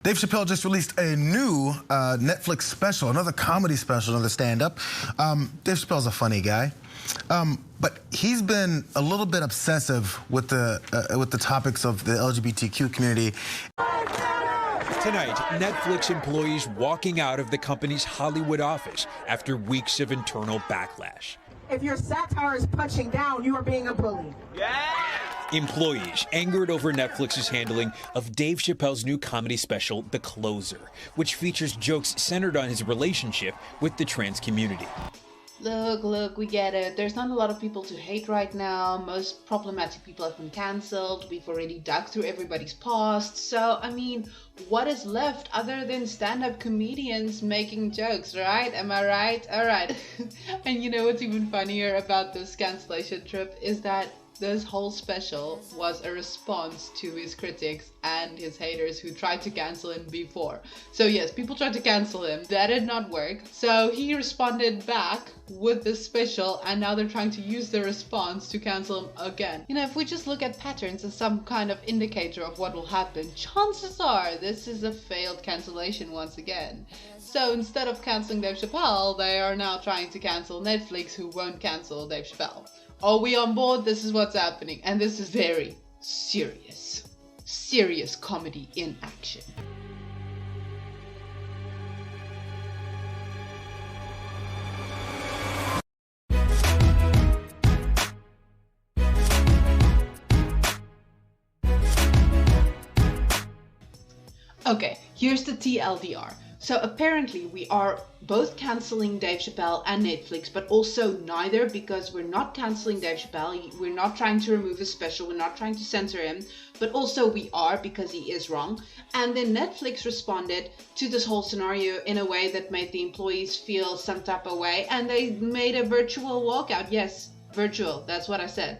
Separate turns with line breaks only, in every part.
Dave Chapell just released a new Netflix special, another comedy special, another stand-up. Dave Chappell's a funny guy, but he's been a little bit obsessive with the topics of the LGBTQ community.
Tonight, Netflix employees walking out of the company's Hollywood office after weeks of internal backlash.
If your satire is punching down, you are being a bully.
Yeah! Employees angered over Netflix's handling of Dave Chappell's new comedy special, The Closer, which features jokes centered on his relationship with the trans community.
Look, we get it. There's not a lot of people to hate right now. Most problematic people have been cancelled. We've already dug through everybody's past. So, I mean, what is left other than stand-up comedians making jokes, right? Am I right? All right. And you know what's even funnier about this cancellation trip is that this whole special was a response to his critics and his haters who tried to cancel him before. So yes, people tried to cancel him. That did not work. So he responded back with this special, and now they're trying to use the response to cancel him again. You know, if we just look at patterns as some kind of indicator of what will happen, chances are this is a failed cancellation once again. So instead of canceling Dave Chappell, they are now trying to cancel Netflix, who won't cancel Dave Chappell. Are we on board? This is what's happening. And this is very serious comedy in action. Okay, here's the TLDR. So apparently we are both cancelling Dave Chappell and Netflix, but also neither, because we're not cancelling Dave Chappell, we're not trying to remove his special, we're not trying to censor him, but also we are, because he is wrong. And then Netflix responded to this whole scenario in a way that made the employees feel some type of way, and they made a virtual walkout. Yes, virtual, that's what I said,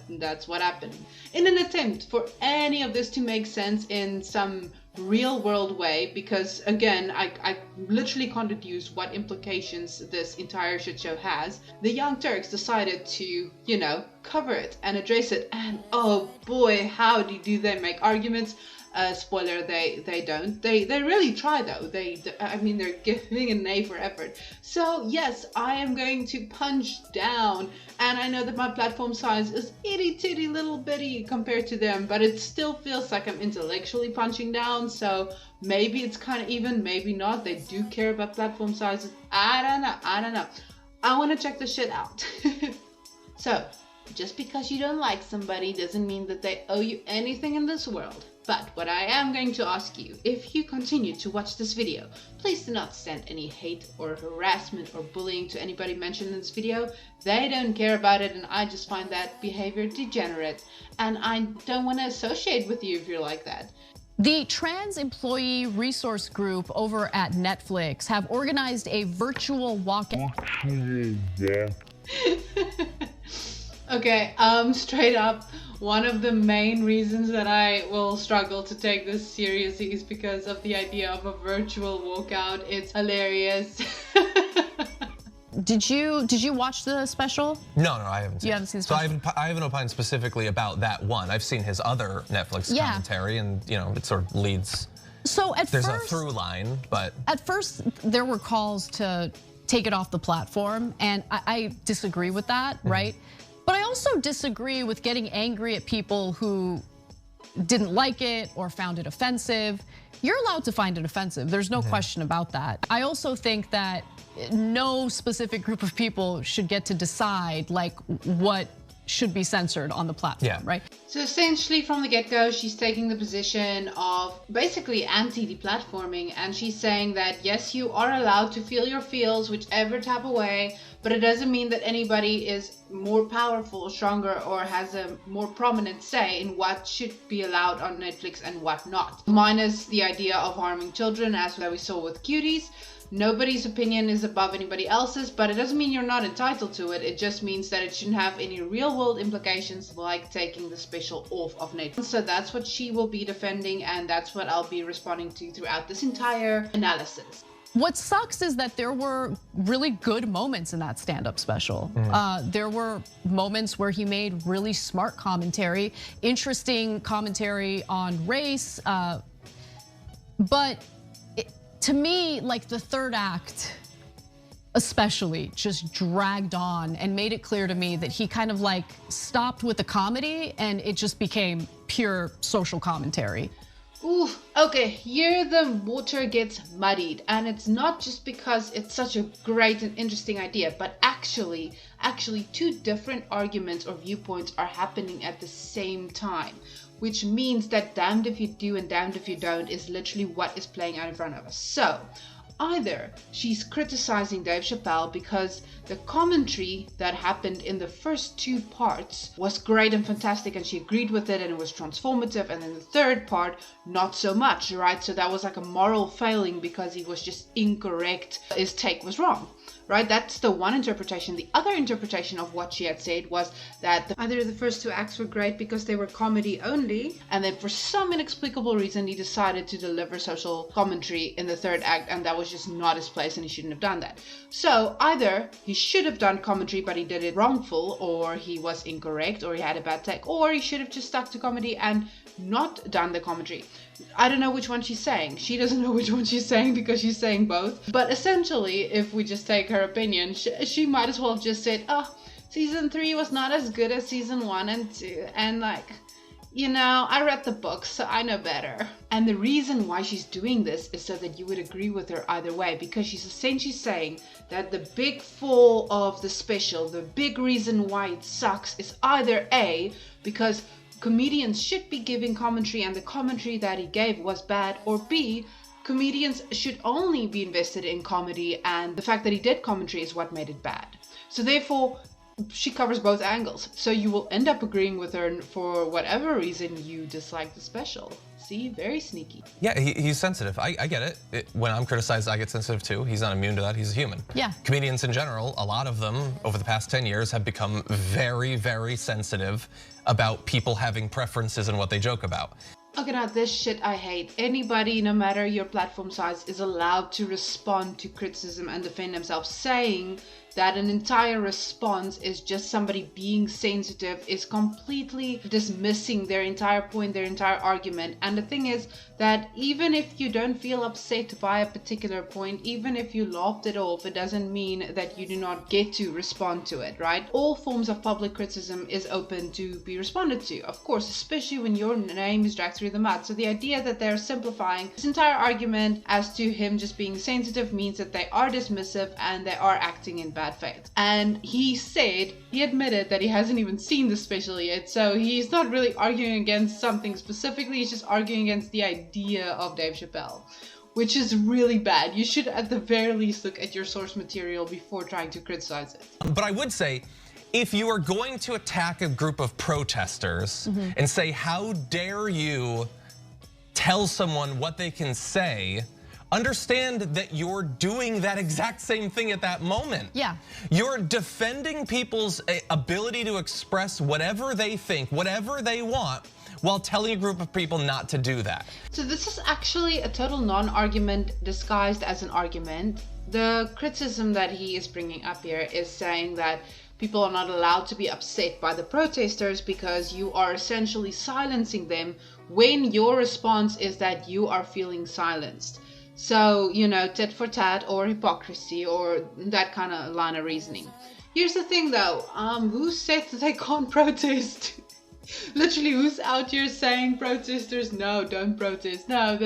that's what happened. In an attempt for any of this to make sense in some real world way, because again, I literally can't deduce what implications this entire shit show has, the Young Turks decided to, you know, cover it and address it, and oh boy, how do they make arguments. Spoiler, they don't. They really try though. I mean, they're giving an A for effort. So yes, I am going to punch down, and I know that my platform size is itty titty little bitty compared to them, but it still feels like I'm intellectually punching down. So maybe it's kind of even, maybe not. They do care about platform sizes. I don't know. I want to check this shit out. So just because you don't like somebody doesn't mean that they owe you anything in this world. But what I am going to ask you, if you continue to watch this video, please do not send any hate or harassment or bullying to anybody mentioned in this video. They don't care about it, and I just find that behavior degenerate, and I don't want to associate with you if you're like that.
The Trans Employee Resource Group over at Netflix have organized a virtual walkout.
Okay, straight up, one of the main reasons that I will struggle to take this seriously is because of the idea of a virtual walkout. It's hilarious.
Did you watch the special?
No, I haven't seen it.
You haven't seen the special?
So I haven't opined specifically about that one. I've seen his other Netflix commentary, and you know, it sort of leads.
So
there's a through line, but
at first there were calls to take it off the platform, and I disagree with that, right? But I also disagree with getting angry at people who didn't like it or found it offensive. You're allowed to find it offensive. There's no question about that. I also think that no specific group of people should get to decide like what should be censored on the platform, right?
So essentially from the get-go, she's taking the position of basically anti-deplatforming, and she's saying that yes, you are allowed to feel your feels whichever type of way, but it doesn't mean that anybody is more powerful or stronger or has a more prominent say in what should be allowed on Netflix and what not. Minus the idea of harming children, as we saw with Cuties. Nobody's opinion is above anybody else's, but it doesn't mean you're not entitled to it. It just means that it shouldn't have any real world implications like taking the special off of Netflix. So that's what she will be defending, and that's what I'll be responding to throughout this entire analysis.
What sucks is that there were really good moments in that stand-up special. There were moments where he made really smart commentary, interesting commentary on race, But to me, like the third act especially just dragged on and made it clear to me that he kind of like stopped with the comedy and it just became pure social commentary.
Ooh, okay, here the water gets muddied, and it's not just because it's such a great and interesting idea, but actually two different arguments or viewpoints are happening at the same time, which means that damned if you do and damned if you don't is literally what is playing out in front of us. So either she's criticizing Dave Chapell because the commentary that happened in the first two parts was great and fantastic and she agreed with it and it was transformative, and then the third part not so much, right? So that was like a moral failing because he was just incorrect, his take was wrong, right? That's the one interpretation. The other interpretation of what she had said was that either the first two acts were great because they were comedy only, and then for some inexplicable reason he decided to deliver social commentary in the third act, and that was just not his place and he shouldn't have done that. So either he should have done commentary but he did it wrongful, or he was incorrect, or he had a bad take, or he should have just stuck to comedy and not done the commentary. I don't know which one she's saying. She doesn't know which one she's saying because she's saying both. But essentially, if we just take her opinion, she might as well have just said, oh, season 3 was not as good as season 1 and 2. And like, you know, I read the books, so I know better. And the reason why she's doing this is so that you would agree with her either way, because she's essentially saying that the big fall of the special, the big reason why it sucks is either A, because comedians should be giving commentary and the commentary that he gave was bad, or B, comedians should only be invested in comedy and the fact that he did commentary is what made it bad. So therefore, she covers both angles. So you will end up agreeing with her for whatever reason you dislike the special. See, very sneaky.
Yeah, he's sensitive. I get it. When I'm criticized, I get sensitive too. He's not immune to that. He's a human.
Yeah.
Comedians in general, a lot of them over the past 10 years have become very, very sensitive about people having preferences and what they joke about.
Okay, now this shit I hate. Anybody, no matter your platform size, is allowed to respond to criticism and defend themselves. Saying that an entire response is just somebody being sensitive is completely dismissing their entire point, their entire argument. And the thing is that even if you don't feel upset by a particular point, even if you laughed it off, it doesn't mean that you do not get to respond to it, right? All forms of public criticism is open to be responded to, of course, especially when your name is dragged through the mud. So the idea that they're simplifying this entire argument as to him just being sensitive means that they are dismissive and they are acting in bad faith. And he admitted that he hasn't even seen the special yet, so he's not really arguing against something specifically, he's just arguing against the idea of Dave Chapell, which is really bad. You should at the very least look at your source material before trying to criticize it.
But I would say, if you are going to attack a group of protesters and say, how dare you tell someone what they can say, understand that you're doing that exact same thing at that moment.
Yeah.
You're defending people's ability to express whatever they think, whatever they want, while telling a group of people not to do that.
So this is actually a total non-argument disguised as an argument. The criticism that he is bringing up here is saying that people are not allowed to be upset by the protesters because you are essentially silencing them when your response is that you are feeling silenced. So, you know, tit for tat or hypocrisy or that kind of line of reasoning. Here's the thing though, who said that they can't protest? Literally, who's out here saying protesters, no, don't protest? No,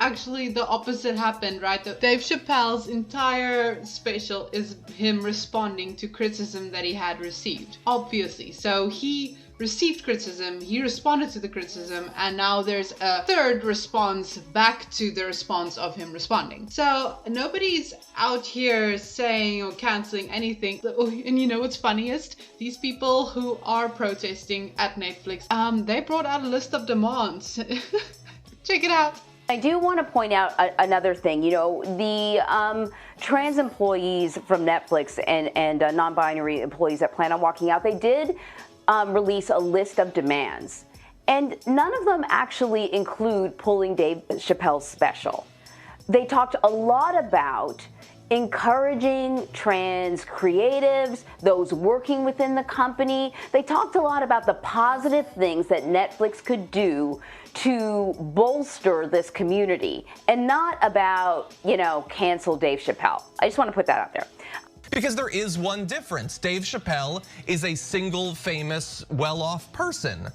actually the opposite happened, right? Dave Chappell's entire special is him responding to criticism that he had received, obviously. So he received criticism, he responded to the criticism, and now there's a third response back to the response of him responding. So nobody's out here saying or canceling anything. And you know what's funniest? These people who are protesting at Netflix, they brought out a list of demands. Check it out.
I do want to point out another thing. You know, the trans employees from Netflix and non-binary employees that plan on walking out, they did release a list of demands. And none of them actually include pulling Dave Chappell's special. They talked a lot about encouraging trans creatives, those working within the company. They talked a lot about the positive things that Netflix could do to bolster this community, and not about, cancel Dave Chapell. I just want to put that out there.
Because there is one difference. Dave Chapell is a single, famous, well-off person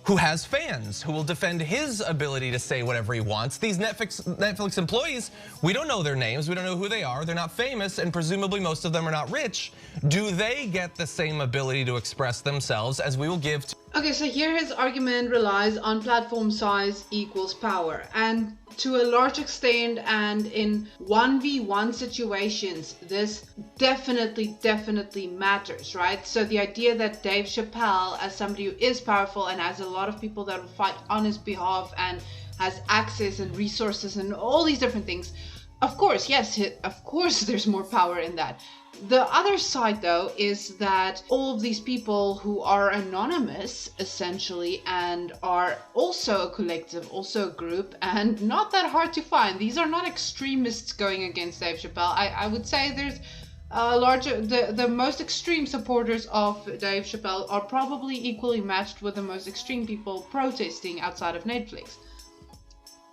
who has fans, who will defend his ability to say whatever he wants. These Netflix employees, we don't know their names, we don't know who they are, they're not famous, and presumably most of them are not rich. Do they get the same ability to express themselves as we will give to?
Okay, so here his argument relies on platform size equals power. And to a large extent, and in 1v1 situations, this definitely matters, right? So the idea that Dave Chapell, as somebody who is powerful and has a lot of people that will fight on his behalf and has access and resources and all these different things, of course, yes, of course there's more power in that. The other side, though, is that all of these people who are anonymous, essentially, and are also a collective, also a group, and not that hard to find. These are not extremists going against Dave Chapell. I would say there's a larger, the most extreme supporters of Dave Chapell are probably equally matched with the most extreme people protesting outside of Netflix.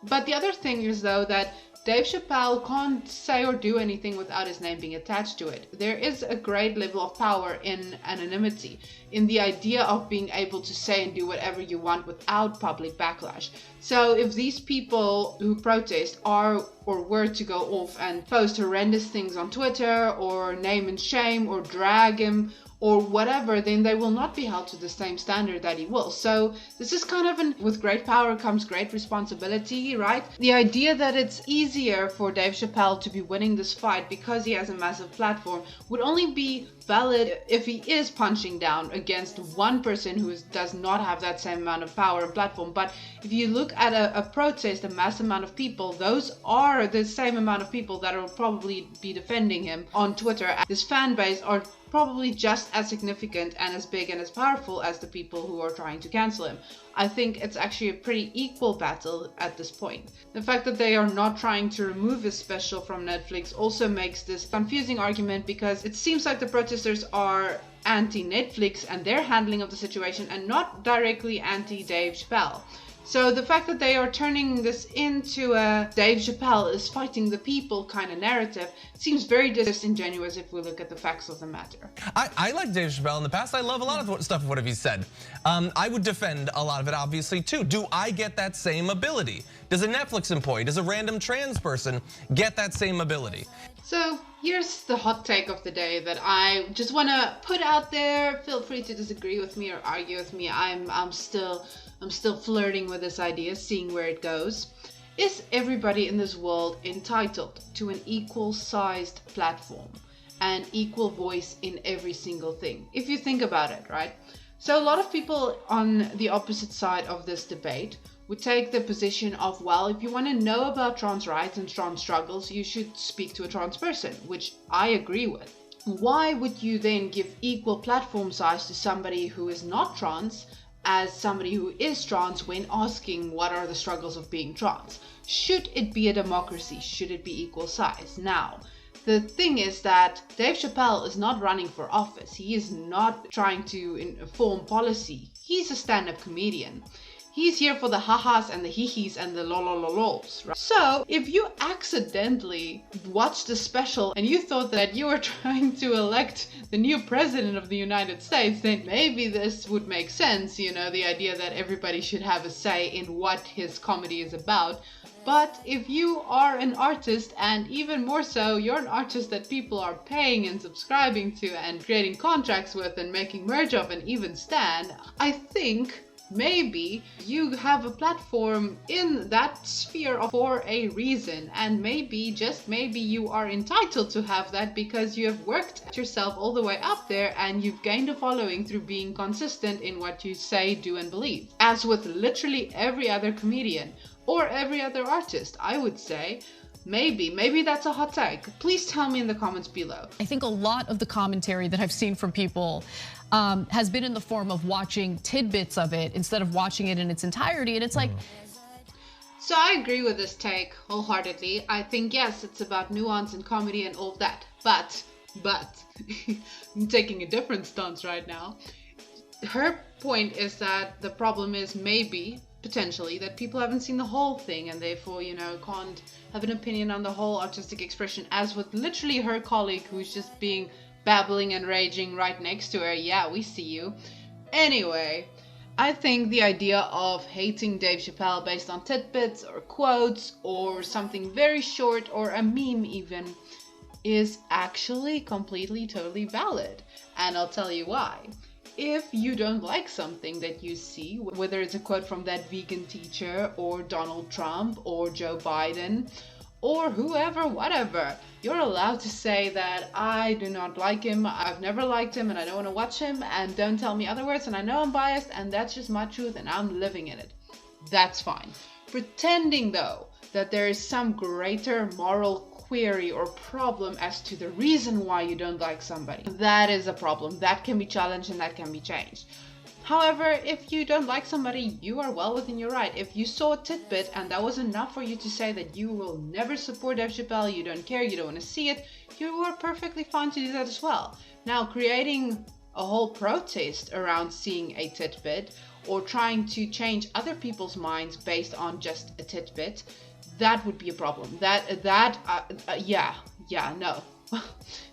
But the other thing is, though, that Dave Chapell can't say or do anything without his name being attached to it. There is a great level of power in anonymity, in the idea of being able to say and do whatever you want without public backlash. So if these people who protest are or were to go off and post horrendous things on Twitter or name and shame or drag him or whatever, then they will not be held to the same standard that he will. So this is kind of with great power comes great responsibility, right? The idea that it's easier for Dave Chapell to be winning this fight because he has a massive platform would only be valid if he is punching down against one person who does not have that same amount of power and platform. But if you look at a protest, a mass amount of people, those are the same amount of people that will probably be defending him on Twitter. His fan base are probably just as significant and as big and as powerful as the people who are trying to cancel him. I think it's actually a pretty equal battle at this point. The fact that they are not trying to remove his special from Netflix also makes this confusing argument, because it seems like the protesters are anti-Netflix and their handling of the situation and not directly anti-Dave Chapell. So the fact that they are turning this into a Dave Chapell is fighting the people kind of narrative seems very disingenuous if we look at the facts of the matter.
I like Dave Chapell in the past. I love a lot of stuff of what he's said. I would defend a lot of it, obviously, too. Do I get that same ability? Does a Netflix employee, does a random trans person get that same ability?
So here's the hot take of the day that I just want to put out there. Feel free to disagree with me or argue with me. I'm still flirting with this idea, seeing where it goes. Is everybody in this world entitled to an equal-sized platform and equal voice in every single thing? If you think about it, right? So a lot of people on the opposite side of this debate would take the position of, well, if you want to know about trans rights and trans struggles, you should speak to a trans person, which I agree with. Why would you then give equal platform size to somebody who is not trans as somebody who is trans when asking what are the struggles of being trans? Should it be a democracy? Should it be equal size? Now, the thing is that Dave Chapell is not running for office. He is not trying to inform policy. He's a stand-up comedian. He's here for the ha-has and the hee-hees and the lol-lol-lols, right? So if you accidentally watched the special and you thought that you were trying to elect the new president of the United States, then maybe this would make sense, you know, the idea that everybody should have a say in what his comedy is about. But if you are an artist, and even more so, you're an artist that people are paying and subscribing to and creating contracts with and making merch of and even stand, I think maybe you have a platform in that sphere for a reason, and maybe, just maybe, you are entitled to have that because you have worked yourself all the way up there and you've gained a following through being consistent in what you say, do, and believe. As with literally every other comedian or every other artist, I would say. Maybe that's a hot take. Please tell me in the comments below.
I think a lot of the commentary that I've seen from people has been in the form of watching tidbits of it instead of watching it in its entirety. And it's like,
So I agree with this take wholeheartedly. I think, yes, it's about nuance and comedy and all of that. But, I'm taking a different stance right now. Her point is that the problem is maybe, potentially, that people haven't seen the whole thing and therefore, can't have an opinion on the whole artistic expression, as with literally her colleague who's just babbling and raging right next to her. Yeah, we see you. Anyway, I think the idea of hating Dave Chapell based on tidbits or quotes or something very short or a meme even is actually completely, totally valid. And I'll tell you why. If you don't like something that you see, whether it's a quote from that vegan teacher or Donald Trump or Joe Biden or whoever, whatever, you're allowed to say that I do not like him, I've never liked him, and I don't want to watch him, and don't tell me other words, and I know I'm biased, and that's just my truth, and I'm living in it. That's fine. Pretending, though, that there is some greater moral query or problem as to the reason why you don't like somebody, that is a problem. That can be challenged and that can be changed. However, if you don't like somebody, you are well within your right. If you saw a tidbit and that was enough for you to say that you will never support Dave Chapell, you don't care, you don't want to see it, you are perfectly fine to do that as well. Now, creating a whole protest around seeing a tidbit or trying to change other people's minds based on just a tidbit, that would be a problem. No.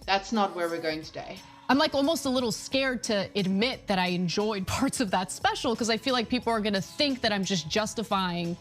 That's not where we're going today.
I'm like almost a little scared to admit that I enjoyed parts of that special because I feel like people are gonna think that I'm just justifying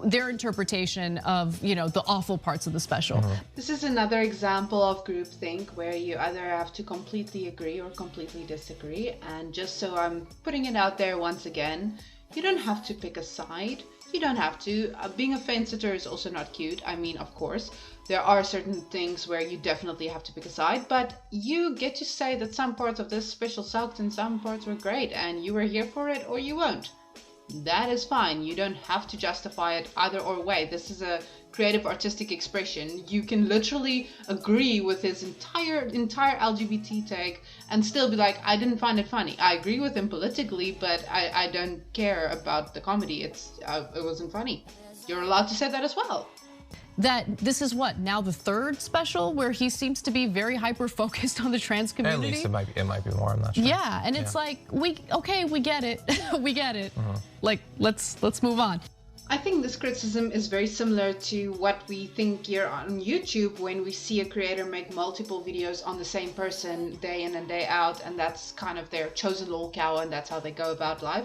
their interpretation of, the awful parts of the special.
Mm-hmm.
This is another example of groupthink where you either have to completely agree or completely disagree. And just so I'm putting it out there once again, you don't have to pick a side. You don't have to. Being a fence-sitter is also not cute. I mean, of course, there are certain things where you definitely have to pick a side, but you get to say that some parts of this special sucked and some parts were great, and you were here for it or you won't. That is fine. You don't have to justify it either or way. This is a creative artistic expression. You can literally agree with his entire LGBT take and still be like, I didn't find it funny. I agree with him politically, but I don't care about the comedy. It wasn't funny. You're allowed to say that as well.
That this is what, now the third special where he seems to be very hyper focused on the trans community?
At least it might be more, I'm not sure.
Yeah, and it's like, we get it. We get it. Like, let's move on.
I think this criticism is very similar to what we think here on YouTube when we see a creator make multiple videos on the same person day in and day out, and that's kind of their chosen lol cow and that's how they go about life.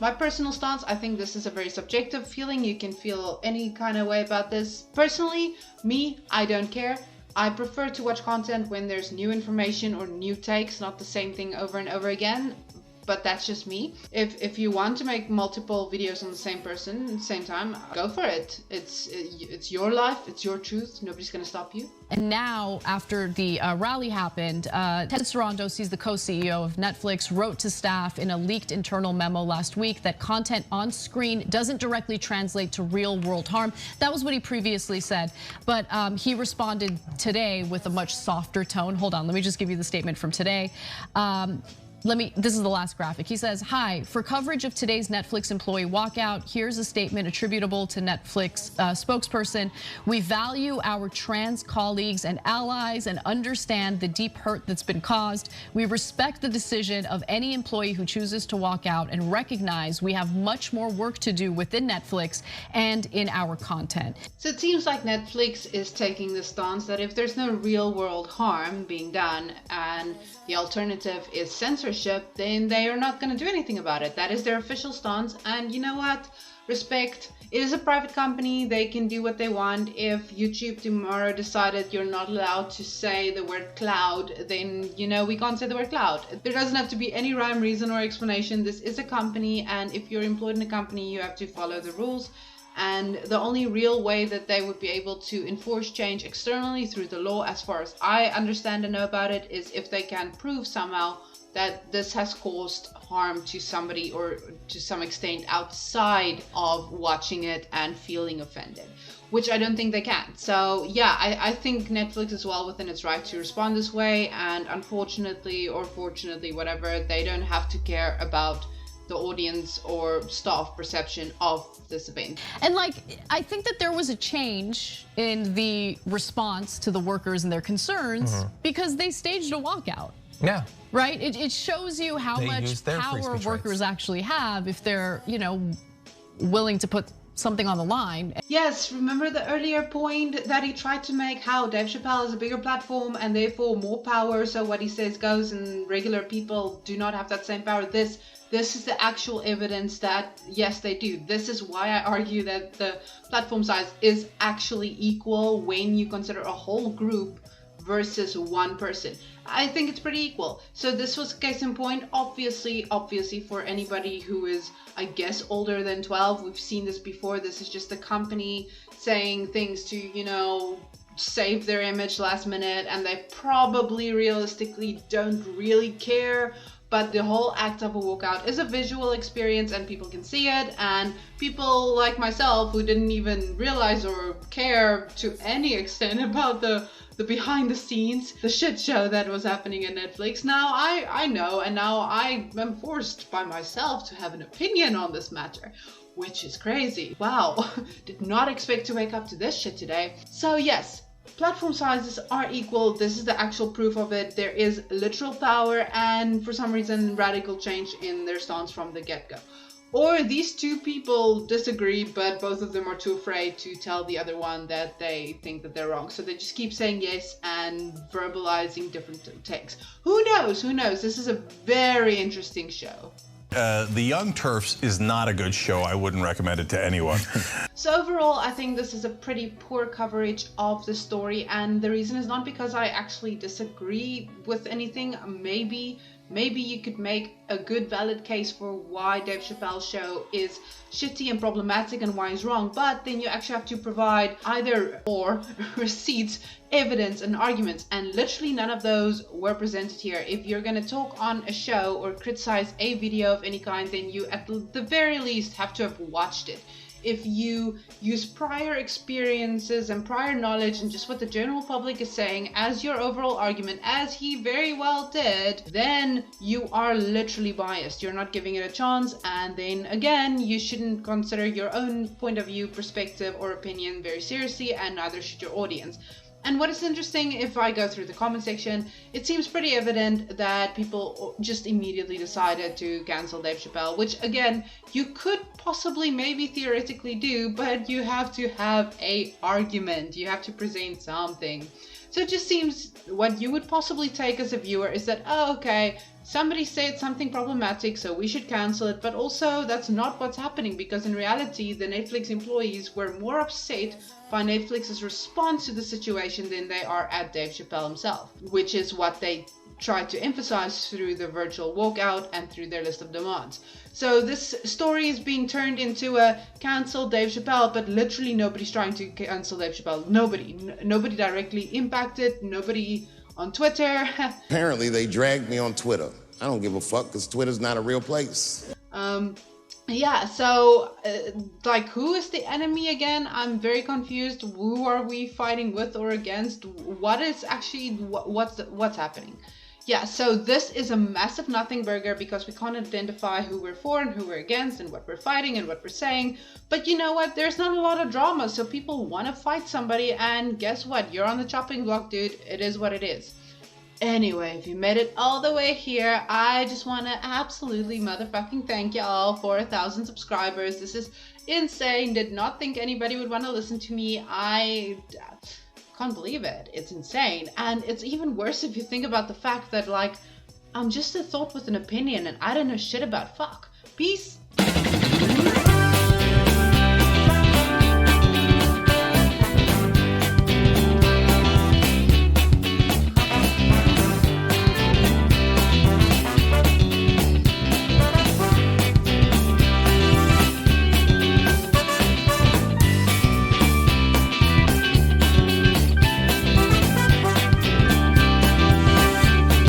My personal stance, I think this is a very subjective feeling. You can feel any kind of way about this. Personally, me, I don't care. I prefer to watch content when there's new information or new takes, not the same thing over and over again. But that's just me. If you want to make multiple videos on the same person at the same time, go for it. It's your life, it's your truth. Nobody's gonna stop you.
And now, after the rally happened, Ted Sarandos, he's the co-CEO of Netflix, wrote to staff in a leaked internal memo last week that content on screen doesn't directly translate to real world harm. That was what he previously said. But he responded today with a much softer tone. Hold on, let me just give you the statement from today. This is the last graphic. He says, hi, for coverage of today's Netflix employee walkout, here's a statement attributable to Netflix spokesperson. We value our trans colleagues and allies and understand the deep hurt that's been caused. We respect the decision of any employee who chooses to walk out and recognize we have much more work to do within Netflix and in our content.
So it seems like Netflix is taking the stance that if there's no real world harm being done and the alternative is censorship, then they are not going to do anything about it. That is their official stance. And you know what? Respect. It is a private company. They can do what they want. If YouTube tomorrow decided you're not allowed to say the word cloud, then, we can't say the word cloud. There doesn't have to be any rhyme, reason, or explanation. This is a company, and if you're employed in a company, you have to follow the rules. And the only real way that they would be able to enforce change externally through the law, as far as I understand and know about it, is if they can prove somehow that this has caused harm to somebody or to some extent outside of watching it and feeling offended, which I don't think they can. So yeah, I think Netflix is well within its right to respond this way, and unfortunately or fortunately, whatever, they don't have to care about the audience or staff perception of this event.
And like, I think that there was a change in the response to the workers and their concerns because they staged a walkout.
Yeah.
Right? It shows you how much power workers actually have if they're, you know, willing to put something on the line.
Yes, remember the earlier point that he tried to make, how Dave Chapell is a bigger platform and therefore more power, so what he says goes and regular people do not have that same power. This is the actual evidence that yes, they do. This is why I argue that the platform size is actually equal when you consider a whole group versus one person. I think it's pretty equal. So this was case in point. Obviously for anybody who is, I guess, older than 12, we've seen this before. This is just a company saying things to, you know, save their image last minute, and they probably realistically don't really care. But the whole act of a walkout is a visual experience and people can see it, and people like myself who didn't even realize or care to any extent about the behind the scenes, the shit show that was happening at Netflix. Now I know, and now I am forced by myself to have an opinion on this matter, which is crazy. Wow, did not expect to wake up to this shit today. So yes, platform sizes are equal. This is the actual proof of it. There is literal power and for some reason radical change in their stance from the get-go. Or these two people disagree, but both of them are too afraid to tell the other one that they think that they're wrong. So they just keep saying yes and verbalizing different takes. Who knows? Who knows? This is a very interesting show.
The Young Turks is not a good show. I wouldn't recommend it to anyone.
So overall, I think this is a pretty poor coverage of the story, and the reason is not because I actually disagree with anything. Maybe you could make a good valid case for why Dave Chappell's show is shitty and problematic and why he's wrong, but then you actually have to provide either or receipts, evidence and arguments, and literally none of those were presented here. If you're going to talk on a show or criticize a video of any kind, then you at the very least have to have watched it. If you use prior experiences and prior knowledge and just what the general public is saying as your overall argument, as he very well did, then you are literally biased. You're not giving it a chance, and then again, you shouldn't consider your own point of view, perspective or opinion very seriously, and neither should your audience. And what is interesting, if I go through the comment section, it seems pretty evident that people just immediately decided to cancel Dave Chappell, which again, you could possibly maybe theoretically do, but you have to have a argument. You have to present something. So it just seems what you would possibly take as a viewer is that, oh, okay, somebody said something problematic, so we should cancel it. But also that's not what's happening, because in reality, the Netflix employees were more upset by Netflix's response to the situation than they are at Dave Chappell himself, which is what they tried to emphasize through the virtual walkout and through their list of demands. So this story is being turned into a cancel Dave Chappell, but literally nobody's trying to cancel Dave Chappell. Nobody directly impacted, nobody on Twitter.
Apparently they dragged me on Twitter. I don't give a fuck because Twitter's not a real place.
Yeah, so like, who is the enemy again? I'm very confused. Who are we fighting with or against? What is actually what's happening? Yeah, so this is a massive nothing burger because we can't identify who we're for and who we're against and what we're fighting and what we're saying. But you know what? There's not a lot of drama, so people want to fight somebody, and guess what? You're on the chopping block, dude. It is what it is. Anyway, if you made it all the way here, I just want to absolutely motherfucking thank you all for 1,000 subscribers. This is insane. Did not think anybody would want to listen to me. I can't believe it. It's insane. And it's even worse if you think about the fact that, like, I'm just a thought with an opinion and I don't know shit about fuck. Peace.